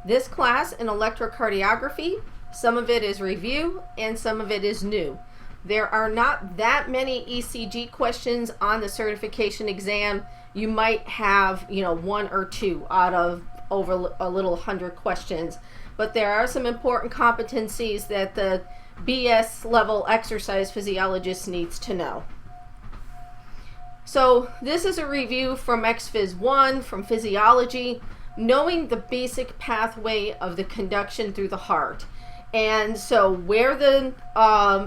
This class in electrocardiography, some of it is review and some of it is new. There are not that many ECG questions on the certification exam. You might have, one or two out of over a little 100 questions, but there are some important competencies that the BS level exercise physiologist needs to know. So this is a review from Exphys 1 from physiology, knowing the basic pathway of the conduction through the heart. And so where the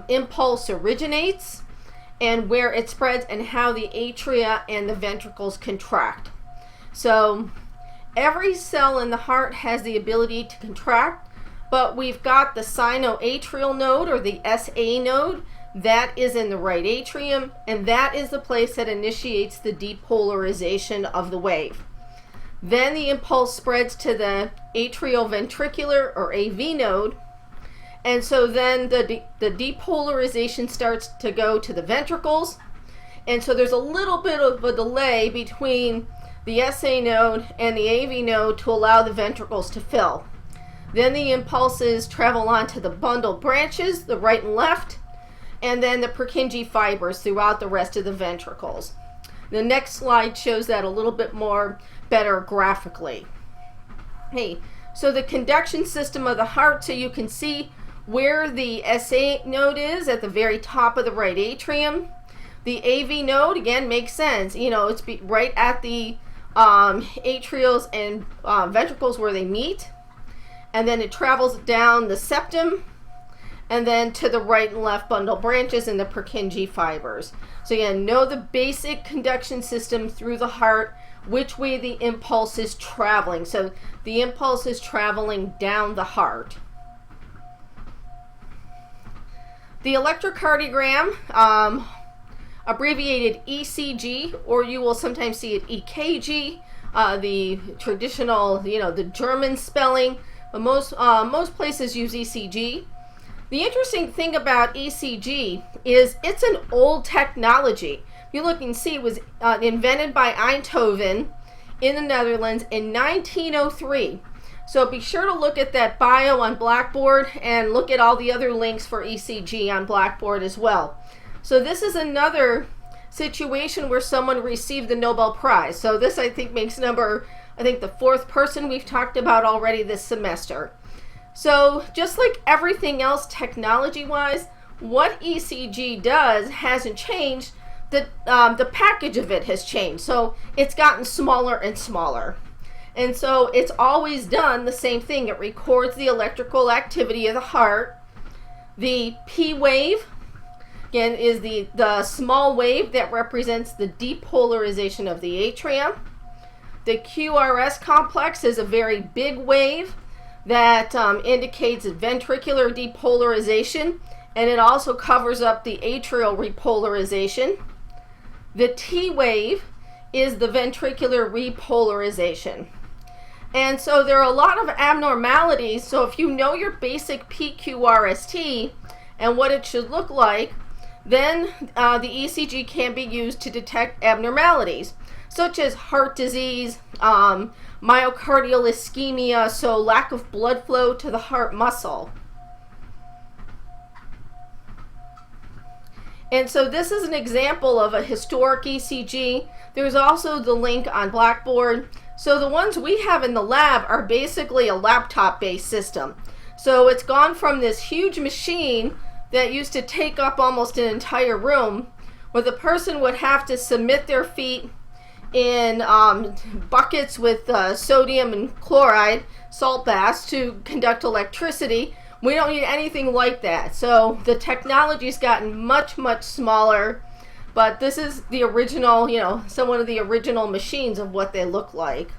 impulse originates and where it spreads and how the atria and the ventricles contract. So every cell in the heart has the ability to contract, but we've got the sinoatrial node or the SA node that is in the right atrium, and that is the place that initiates the depolarization of the wave. Then the impulse spreads to the atrioventricular or AV node, and so then the depolarization starts to go to the ventricles, and so there's a little bit of a delay between the SA node and the AV node to allow the ventricles to fill. Then the impulses travel on to the bundle branches, the right and left, and then the Purkinje fibers throughout the rest of the ventricles. The next slide shows that a little bit more better graphically. Hey, so the conduction system of the heart, so you can see where the SA node is at the very top of the right atrium. The AV node, again, makes sense. It's right at the atrials and ventricles where they meet. And then it travels down the septum and then to the right and left bundle branches and the Purkinje fibers. So again, know the basic conduction system through the heart, which way the impulse is traveling. So the impulse is traveling down the heart. The electrocardiogram, abbreviated ECG, or you will sometimes see it EKG, the traditional, the German spelling. But most places use ECG. The interesting thing about ECG is it's an old technology. You look and see it was invented by Eindhoven in the Netherlands in 1903. So be sure to look at that bio on Blackboard and look at all the other links for ECG on Blackboard as well. So this is another situation where someone received the Nobel Prize. So this I think makes the fourth person we've talked about already this semester. So just like everything else technology-wise, what ECG does hasn't changed. The package of it has changed. So it's gotten smaller and smaller. And so it's always done the same thing. It records the electrical activity of the heart. The P wave, again, is the small wave that represents the depolarization of the atrium. The QRS complex is a very big wave that indicates ventricular depolarization, and it also covers up the atrial repolarization. The T wave is the ventricular repolarization. And so there are a lot of abnormalities. So if you know your basic PQRST and what it should look like, then the ECG can be used to detect abnormalities, such as heart disease, myocardial ischemia, so lack of blood flow to the heart muscle. And so this is an example of a historic ECG. There's also the link on Blackboard. So the ones we have in the lab are basically a laptop-based system. So it's gone from this huge machine that used to take up almost an entire room, where the person would have to submit their feet in buckets with sodium and chloride, salt baths, to conduct electricity. We don't need anything like that. So the technology's gotten much, much smaller, but this is the original, one of the original machines of what they look like.